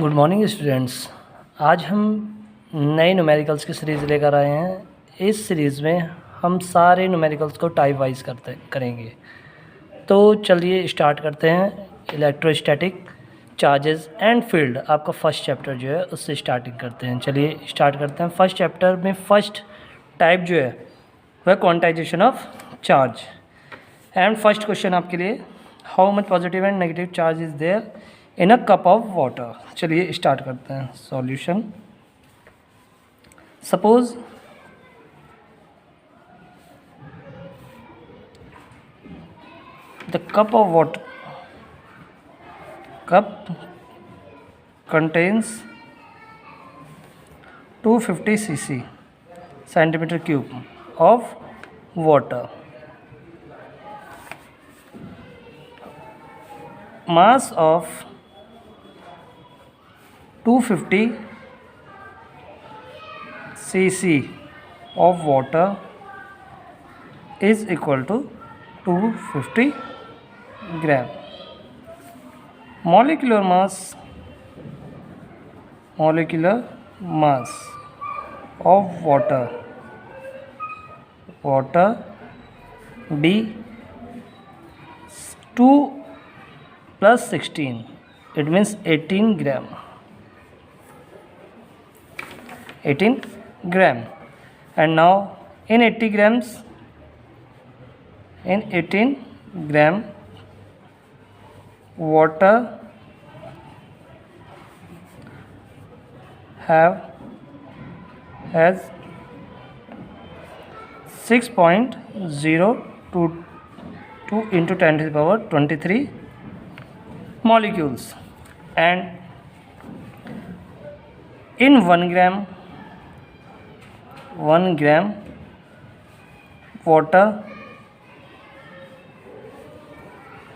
Good morning students. आज हम नए न्यूमेरिकल्स की सीरीज़ लेकर आए हैं। इस सीरीज़ में हम सारे न्यूमेरिकल्स को टाइप वाइज करेंगे। तो चलिए स्टार्ट करते हैं। इलेक्ट्रोस्टैटिक चार्जेस एंड फील्ड आपका फर्स्ट चैप्टर जो है उससे स्टार्टिंग करते हैं। चलिए स्टार्ट करते हैं। फर्स्ट चैप्टर में फर्स्ट टाइप जो है वह quantization of charge. And first question आपके लिए, how much positive and negative charge is there in a cup of water. चलिए स्टार्ट करते हैं solution. Suppose the cup of water contains 250 cc centimeter cube of water. Mass of 250 cc of water is equal to 250 gram. Molecular mass of water B 2 plus 16, it means 18 gram. 18 gram. And now in 80 grams, in 18 gram water has 6.022 into 10 to the power 23 molecules. And in 1 gram water,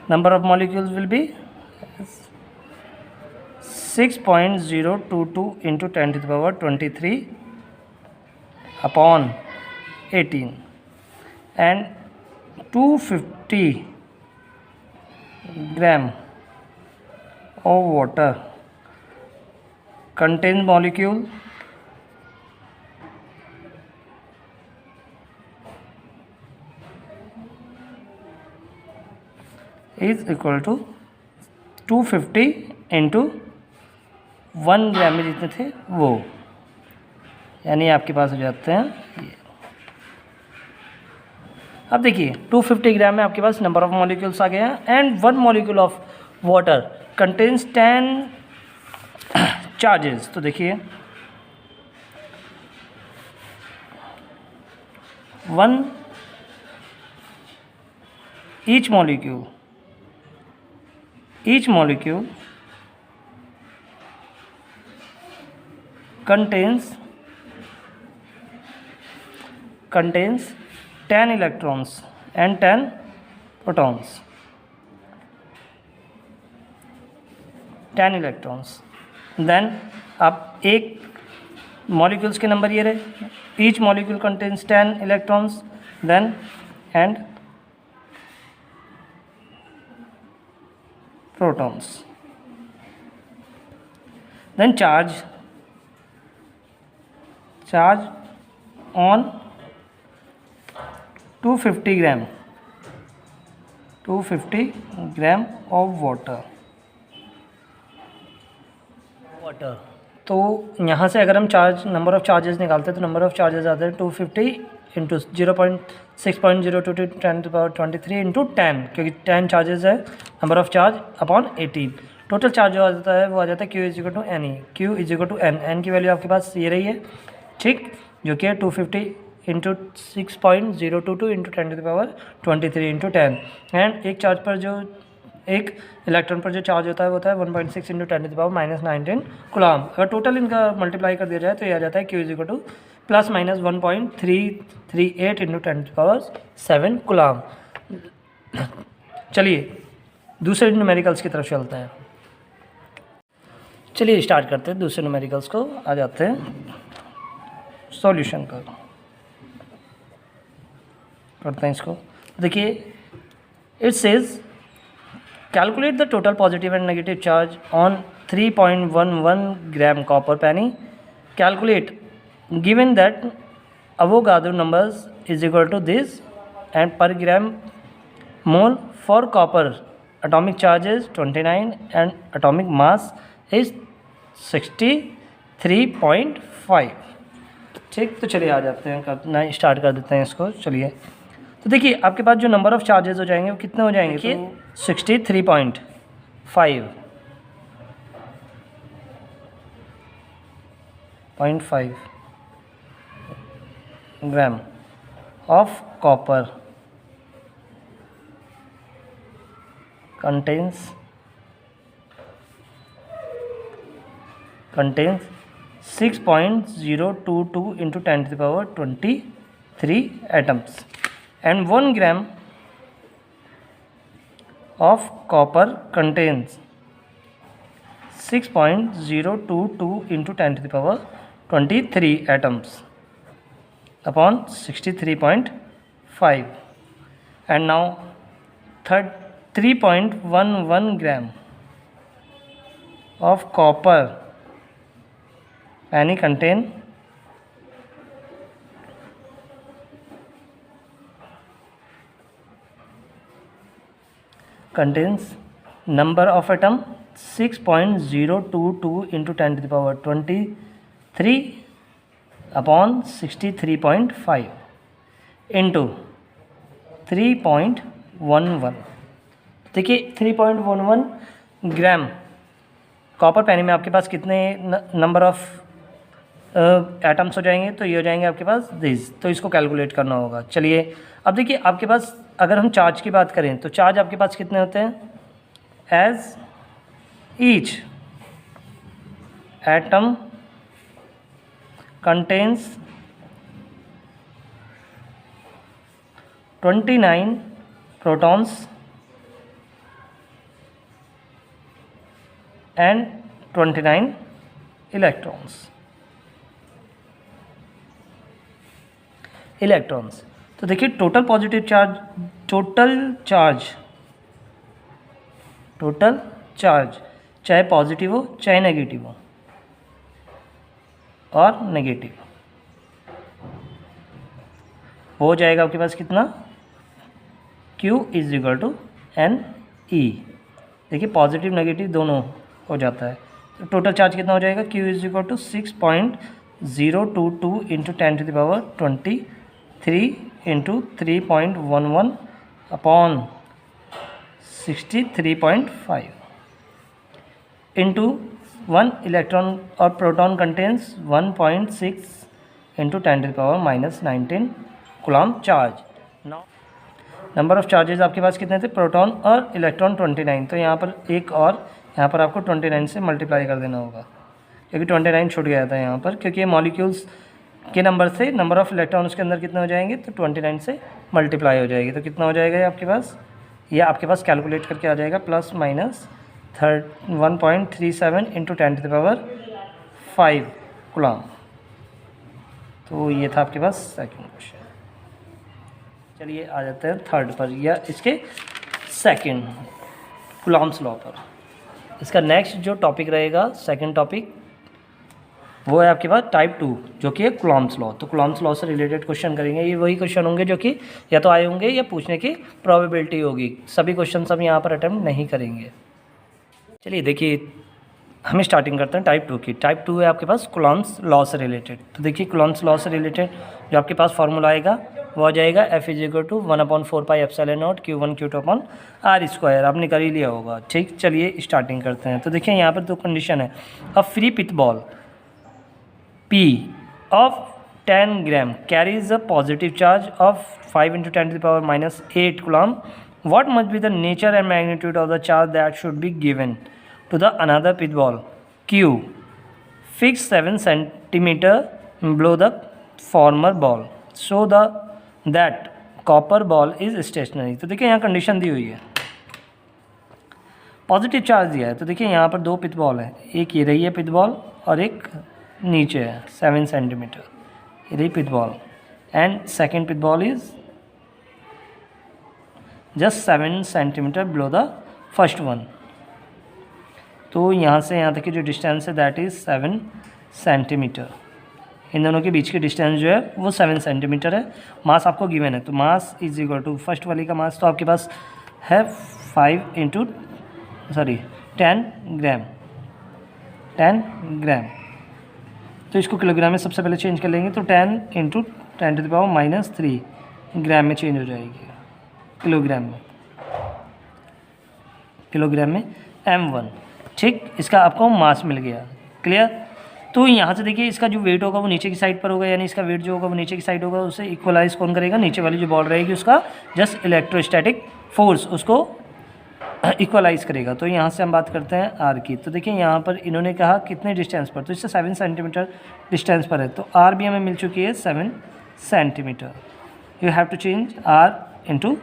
number of molecules will be 6.022 into 10 to the power 23 upon 18. And 250 gram of water contains molecule is equal to 250 into 1 ग्राम में जितने थे वो, यानी आपके पास हो जाते हैं ये। अब देखिए 250 ग्राम में आपके पास नंबर ऑफ मॉलिक्यूल्स आ गए हैं। And 1 molecule of water contains 10 charges. तो देखिए 1 each molecule contains 10 electrons and 10 protons. 10 electrons. Then अब एक molecules के नंबर ये रहे, each molecule contains 10 electrons, then and protons. Then charge on 250 gram of water. तो यहाँ से अगर हम नंबर ऑफ चार्जेस निकालते हैं तो नंबर ऑफ चार्जेस आते हैं 250 into 6.022 10 to the power 23 into 10, क्योंकि 10 चार्जेस है, number of charge upon 18। Total charge जो आ जाता है वो आ जाता है Q is equal to N E. Q is equal to N की वैल्यू आपके पास ये रही है, ठीक, जो कि है 250 into 6.022 into 10 to the power 23 into 10। And एक चार्ज पर जो एक इलेक्ट्रॉन पर जो चार्ज होता है वो होता है 1.6 into 10 to the power -19 coulomb. अगर टोटल इनका मल्टीप्लाई कर दिया जाए तो ये आ जाता है Q is equal two plus minus 1.338 into 10 to the power 7 coulomb. चलिए दूसरे न्यूमेरिकल्स की तरफ चलते हैं। चलिए स्टार्ट करते हैं दूसरे न्यूमेरिकल्स को। आ जाते हैं सॉल्यूशन का, करते हैं इसको। देखिए it says calculate the total positive and negative charge on 3.11 gram copper penny. Calculate, given that Avogadro numbers is equal to this and per gram mole for copper atomic charge is 29 and atomic mass is 63.5. ठीक, तो चलिए आ जाते हैं, करना start कर देते हैं इसको। चलिए, तो देखिए आपके पास जो नंबर ऑफ़ चार्जेस हो जाएंगे वो कितने हो जाएंगे, तो 63.5 gram of copper contains 6.022 into 10 to the power 23 atoms, and 1 gram of copper contains 6.022 into 10 to the power 23 atoms upon 63.5. And now 3.11 gram of copper penny contains number of atom 6.022 into 10 to the power 23 upon 63.5 into 3.11। देखिए 3.11 gram copper पेनी में आपके पास कितने number of atoms हो जाएंगे, तो ये हो जाएंगे आपके पास दिस, तो इसको कैलकुलेट करना होगा। चलिए अब देखिए आपके पास अगर हम चार्ज की बात करें तो चार्ज आपके पास कितने होते हैं, as each atom contains 29 protons and 29 electrons. तो देखिए total positive charge, total charge चाहे पॉजिटिव हो चाहे नेगेटिव हो, और नेगेटिव वो हो जाएगा आपके पास कितना, Q is equal to NE। देखिए पॉजिटिव नेगेटिव दोनों हो जाता है, तो टोटल चार्ज कितना हो जाएगा, Q is equal to 6.022 into 10 to the power 23 into 3.11 upon 63.5 into 1 electron और proton contains 1.6 into 10 to the power -19 coulomb charge. Number of charges आपके पास कितने थे, प्रोटॉन और इलेक्ट्रॉन 29, तो यहाँ पर एक और यहाँ पर आपको 29 से मल्टीप्लाई कर देना होगा, क्योंकि 29 छूट गया था यहाँ पर, क्योंकि ये मॉलिक्यूल्स के नंबर से नंबर ऑफ़ इलेक्ट्रॉन उसके अंदर कितने हो जाएंगे, तो 29 से मल्टीप्लाई हो जाएगी। तो कितना हो जाएगा ये आपके पास, ये आपके पास कैलकुलेट करके आ जाएगा +-1.37 into 10 to the power 5 coulomb. तो ये था आपके पास सेकंड क्वेश्चन। चलिए आ जाते हैं थर्ड पर, या इसके सेकंड कूलम्स लॉ पर। इसका नेक्स्ट जो टॉपिक रहेगा, सेकंड टॉपिक, वो है आपके पास टाइप 2, जो कि है कूलम्स लॉ। तो कूलम्स लॉ से रिलेटेड क्वेश्चन करेंगे। ये वही क्वेश्चन होंगे जो कि या तो आए होंगे या पूछने की प्रोबेबिलिटी होगी। सभी क्वेश्चन हम यहाँ पर अटेम्प्ट नहीं करेंगे। चलिए देखिए हम स्टार्टिंग करते हैं टाइप 2 की। टाइप 2 है आपके पास कूलम्स लॉ से रिलेटेड। तो देखिए कूलम्स लॉ से रिलेटेड जो आपके पास फार्मूला आएगा वो आ जाएगा F = 1/4πε0 Q1 Q2/r²। आपने कर ही लिया होगा, ठीक। चलिए स्टार्टिंग करते हैं। तो देखिए यहाँ पर दो कंडीशन है। A free pith ball P of 10 gram carries a positive charge of 5 × 10 to the power -8 coulomb. What must be the nature and magnitude of the charge that should be given to the another pith ball Q fixed 7 cm below the former ball? So that copper ball is stationary. तो देखिए यहाँ condition दी हुई है, positive charge दिया है। तो देखिए यहाँ पर दो पिथ बॉल है, एक ये रही है पिथ बॉल और एक नीचे है 7 सेंटीमीटर, ये रही pith ball, and second pith ball is just 7 centimetre below the first one. तो यहाँ से यहाँ तक की जो डिस्टेंस है दैट इज़ 7 सेंटीमीटर। इन दोनों के बीच की डिस्टेंस जो है वो 7 सेंटीमीटर है। मास आपको गिवन है, तो mass is equal to first वाली का मास तो आपके पास है 10 ग्राम, 10 ग्राम। तो इसको किलोग्राम में सबसे पहले चेंज कर लेंगे, तो 10 इंटू 10⁻³ ग्राम में चेंज हो जाएगी, किलोग्राम में m1। ठीक, इसका आपको मास मिल गया। क्लियर। तो यहाँ से देखिए इसका जो वेट होगा वो नीचे की साइड पर होगा, यानी इसका वेट जो होगा वो नीचे की साइड होगा। उसे इक्वलाइज कौन करेगा? नीचे वाली जो बॉल रहेगी उसका जस्ट इलेक्ट्रोस्टैटिक फोर्स उसको इक्वलाइज करेगा। तो यहाँ से हम बात करते हैं आर की। तो देखिए यहाँ पर इन्होंने कहा कितने डिस्टेंस पर, तो इससे 7 सेंटीमीटर डिस्टेंस पर है, तो आर भी हमें मिल चुकी है 7 centimetre. You have to change r into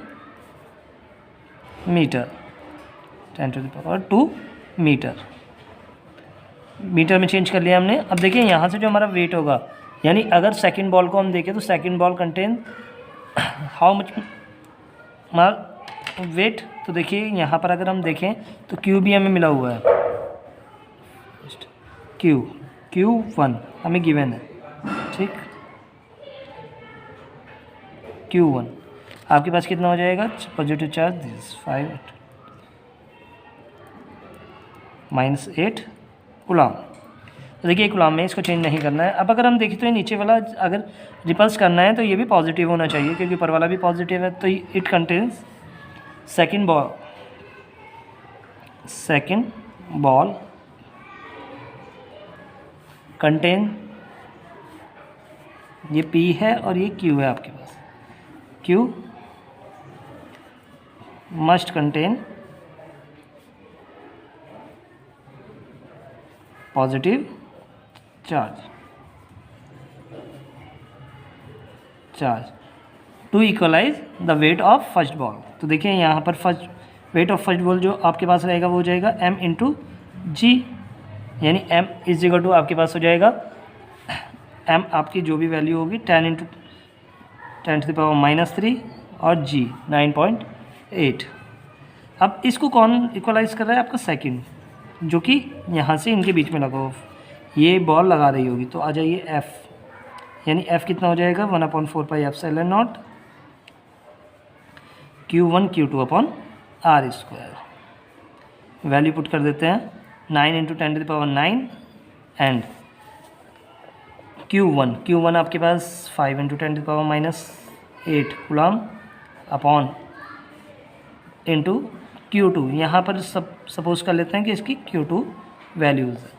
metre, 10⁻²मीटर, मीटर में चेंज कर लिया हमने। अब देखिए यहाँ से जो हमारा वेट होगा, यानी अगर सेकंड बॉल को हम देखें तो second ball contain how much weight. तो देखिए यहाँ पर अगर हम देखें तो क्यू भी हमें मिला हुआ है, Q1 हमें गिवन है। ठीक, Q1 आपके पास कितना हो जाएगा? Positive charge this 5 -8 coulomb. तो देखिए कूलम में इसको चेंज नहीं करना है। अब अगर हम देखें तो ये नीचे वाला अगर रिपल्स करना है तो ये भी पॉजिटिव होना चाहिए, क्योंकि ऊपर वाला भी पॉजिटिव है। तो it contains second ball contain, ये P है और ये Q है आपके पास। Q must contain positive charge to equalize the weight of first ball. तो देखिए यहाँ पर वेट ऑफ फर्स्ट बॉल जो आपके पास रहेगा वो हो जाएगा m इंटू जी, यानी m इज इक्वल टू आपके पास हो जाएगा m आपकी जो भी वैल्यू होगी 10 इंटू 10⁻³ और g 9.8। अब इसको कौन इक्वलाइज कर रहा है? आपका सेकंड, जो कि यहाँ से इनके बीच में लगा हो, ये बॉल लगा रही होगी। तो आ जाइए f, यानी f कितना हो जाएगा? 1/4πε0 Q1 Q2/r²। वैल्यू पुट कर देते हैं, 9 इंटू 10⁻9 एंड Q1 आपके पास 5 into 10⁻8 coulomb upon into Q2। यहाँ पर सपोज कर लेते हैं कि इसकी Q2 वैल्यूज़ है,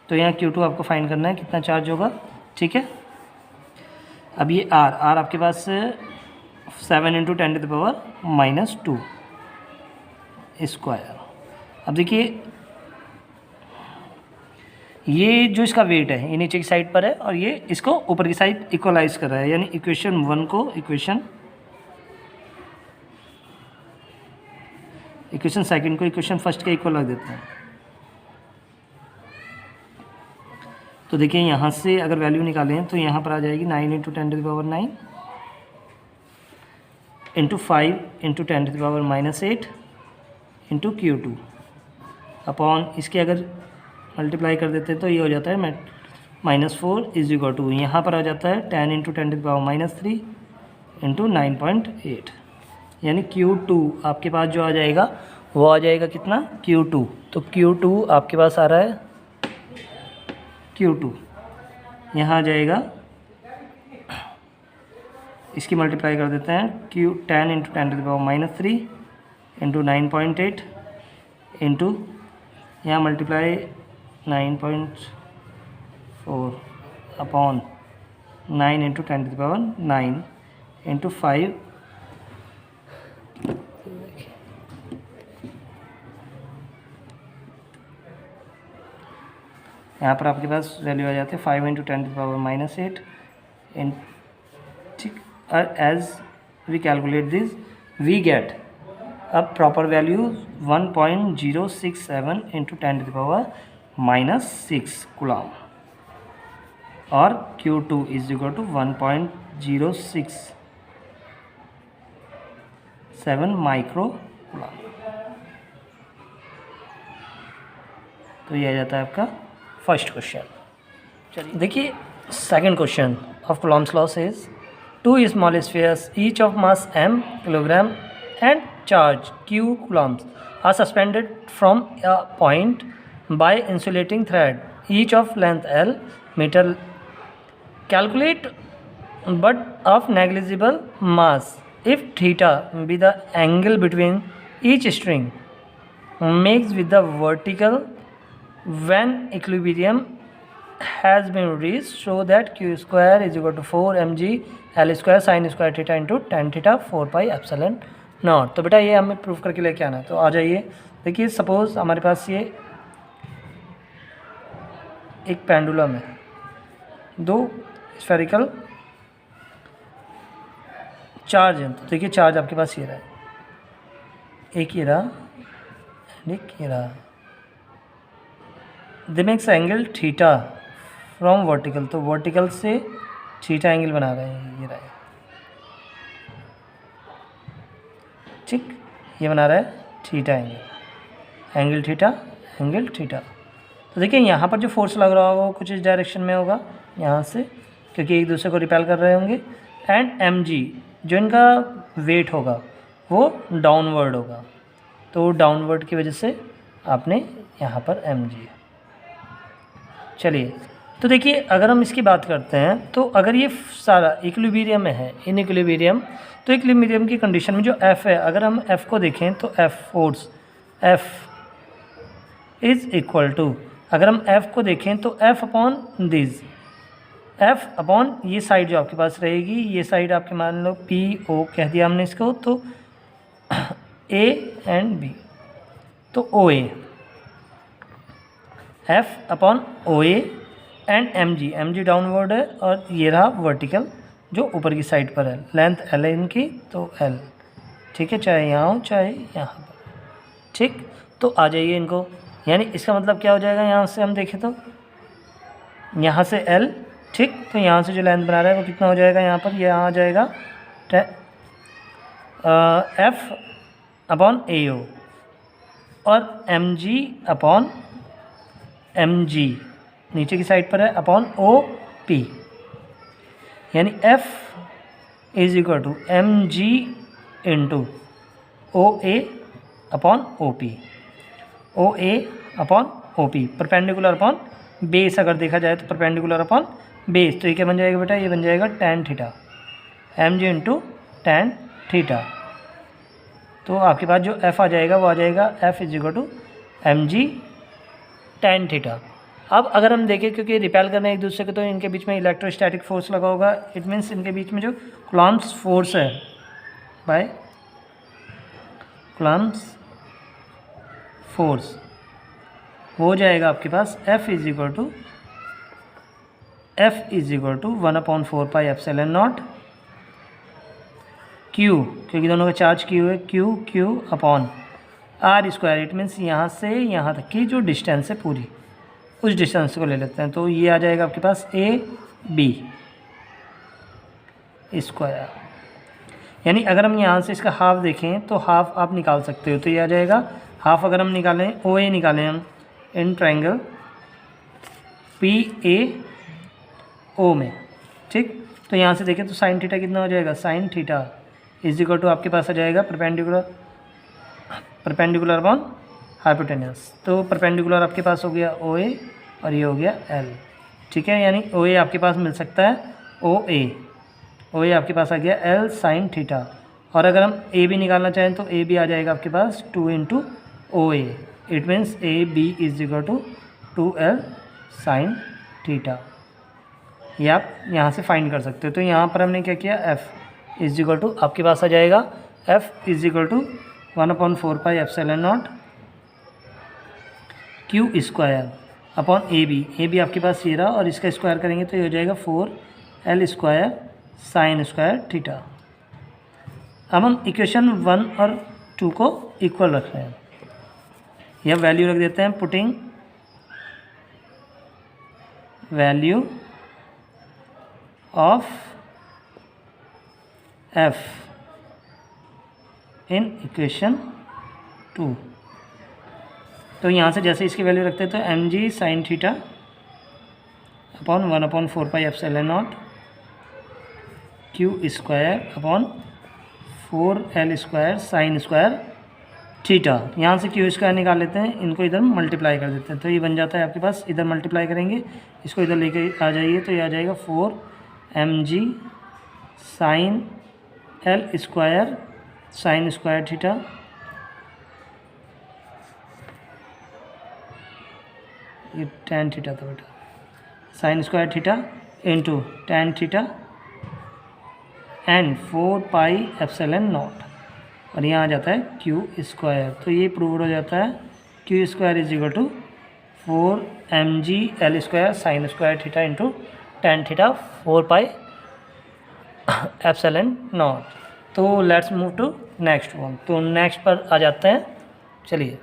तो यहाँ Q2 आपको फाइंड करना है कितना चार्ज होगा। ठीक है, अब ये R आपके पास 7 इंटू 10⁻² स्क्वायर। अब देखिए ये जो इसका वेट है ये नीचे की साइड पर है और ये इसको ऊपर की साइड इक्वलाइज कर रहा है, यानी इक्वेशन 1 को इक्वेशन सेकंड को इक्वेशन फर्स्ट के इक्वल रख देते हैं। तो देखिए यहाँ से अगर वैल्यू निकालें तो यहाँ पर आ जाएगी 9 into 10⁻9 into 5 into 10⁻8 into Q2 upon इसके अगर मल्टीप्लाई कर देते हैं तो ये हो जाता है -4 इज इक्वल टू, यहाँ पर आ जाता है 10 इंटू 10⁻³ इंटू 9.8, यानी Q2 आपके पास जो आ जाएगा वो आ जाएगा कितना? Q2। तो Q2 आपके पास आ रहा है, Q2 यहाँ आ जाएगा, इसकी मल्टीप्लाई कर देते हैं 10 इंटू 10⁻³ इंटू 9.8 इंटू यहाँ मल्टीप्लाई 9.4 अपॉन 9 इंटू 10⁻9 इंटू 5 यहाँ पर आपके पास वैल्यू आ जाती है 5 इंटू 10⁻8 इन। ठीक, as we calculate this we get अब प्रॉपर वैल्यू 1.067 इंटू 10⁻6 कूलम और Q2 is equal to 1.067 micro coulomb. तो ये आ जाता है आपका फर्स्ट क्वेश्चन। चलिए देखिए second question of Coulomb's law is 2 small spheres each of mass m kilogram and charge q coulombs are suspended from a point by insulating thread each of length l meter. Calculate but of negligible mass if theta be the angle between each string makes with the vertical when equilibrium has been reached, so that q square is equal to 4 mg l square sin square theta into tan theta 4 pi epsilon not. तो बेटा ये हमें proof करके लेके आना है। तो आ जाइए देखिए सपोज हमारे पास ये एक पेंडुलम है, दो स्फेरिकल चार्ज है। तो देखिए चार्ज आपके पास ये रहा है, एक ये रहा एंड एक ये रहा। दे makes angle theta from vertical, तो वर्टिकल से थीटा एंगल बना रहे हैं, ये रहा है ठीक, ये बना रहा है theta angle, angle theta angle theta. तो देखिए यहाँ पर जो फोर्स लग रहा होगा वो कुछ इस डायरेक्शन में होगा यहाँ से, क्योंकि एक दूसरे को रिपेल कर रहे होंगे। एंड एम जी जो इनका वेट होगा वो डाउनवर्ड होगा, तो डाउनवर्ड की वजह से आपने यहाँ पर एम जी। चलिए तो देखिए अगर हम इसकी बात करते हैं तो अगर ये सारा इक्विलिब्रियम में है, इन इक्विलिब्रियम, तो इक्विलिब्रियम की कंडीशन में जो एफ़ है, अगर हम एफ़ को देखें तो F force F is equal to, अगर हम एफ़ को देखें तो F upon this, F upon ये साइड जो आपके पास रहेगी, ये साइड आपके मान लो पी ओ कह दिया हमने इसको, तो ए एंड बी, तो O A, F upon O A and m g downward है और ये रहा वर्टिकल जो ऊपर की साइड पर है, लेंथ एल है इनकी, तो एल ठीक है, चाहे यहाँ हो चाहे यहाँ पर ठीक। तो आ जाइए इनको, यानी इसका मतलब क्या हो जाएगा, यहाँ से हम देखें तो यहाँ से एल ठीक, तो यहाँ से जो लेंथ बना रहा है वो कितना हो जाएगा, यहाँ पर यहाँ आ जाएगा एफ अपॉन ए ओ और M G upon M G नीचे की साइड पर है अपॉन ओ पी, यानी F is equal to M G into O A upon O P, O A upon O P, perpendicular upon base अगर देखा जाए तो परपेंडिकुलर अपॉन बेस, तो ये क्या बन जाएगा बेटा, ये बन जाएगा tan theta, M G into tan theta. तो आपके पास जो एफ़ आ जाएगा वो आ जाएगा F is equal to M G tan theta. अब अगर हम देखें क्योंकि रिपेल करने एक दूसरे को, तो इनके बीच में इलेक्ट्रोस्टैटिक फोर्स लगा होगा, इट मीन्स इनके बीच में जो कूलॉम्स फोर्स है बाय कूलॉम्स फोर्स हो जाएगा आपके पास F is equal to 1/4 pi epsilon nought Q, क्योंकि दोनों का चार्ज Q है, Q upon R square, it means यहाँ से यहाँ तक की जो डिस्टेंस है पूरी, उस डिस्टेंस को ले लेते हैं, तो ये आ जाएगा आपके पास ए बी स्क्वायर। यानी अगर हम यहाँ से इसका हाफ देखें तो हाफ आप निकाल सकते हो, तो ये आ जाएगा हाफ, अगर हम निकालें ओ ए निकालें हम इन ट्रायंगल पी ए ओ में ठीक, तो यहाँ से देखें तो साइन थीटा कितना हो जाएगा, sine theta is equal to आपके पास आ जाएगा परपेंडिकुलर अपॉन हाइपोटेन्यूस, तो परपेंडिकुलर आपके पास हो गया ओ ए और ये हो गया एल ठीक है, यानी ओ ए आपके पास मिल सकता है ओ ए आपके पास आ गया एल साइन थीटा, और अगर हम ए बी निकालना चाहें तो ए बी आ जाएगा आपके पास 2 into O A, it means A B is equal to 2L sine theta. ये आप यहाँ से फाइंड कर सकते हो। तो यहाँ पर हमने क्या किया, F इज इक्वल टू आपके पास आ जाएगा F is equal to 1/4 pi epsilon nought Q square upon A B आपके पास ये रहा, और इसका स्क्वायर करेंगे तो ये हो जाएगा 4L square sine square theta. अब हम इक्वेशन 1 और 2 को इक्वल रख रहे हैं, यह वैल्यू रख देते हैं, putting value of F in equation 2। तो यहाँ से जैसे इसकी वैल्यू रखते हैं तो m g sine theta upon 1/4πε0 q square upon 4L² sine square theta. यहाँ से क्यू स्क्वायर निकाल लेते हैं, इनको इधर मल्टीप्लाई कर देते हैं, तो ये बन जाता है आपके पास, इधर मल्टीप्लाई करेंगे, इसको इधर लेके आ जाइए तो ये आ जाएगा 4mg sine L² sine square theta ये tan थीटा था बेटा, sine square theta into tan theta and 4πε0 और यहाँ आ जाता है क्यू स्क्वायर। तो ये प्रूव हो जाता है q square is equal to 4mg L² sine square theta into tan theta 4πε0। तो let's move to next one. तो नेक्स्ट पर आ जाते हैं, चलिए।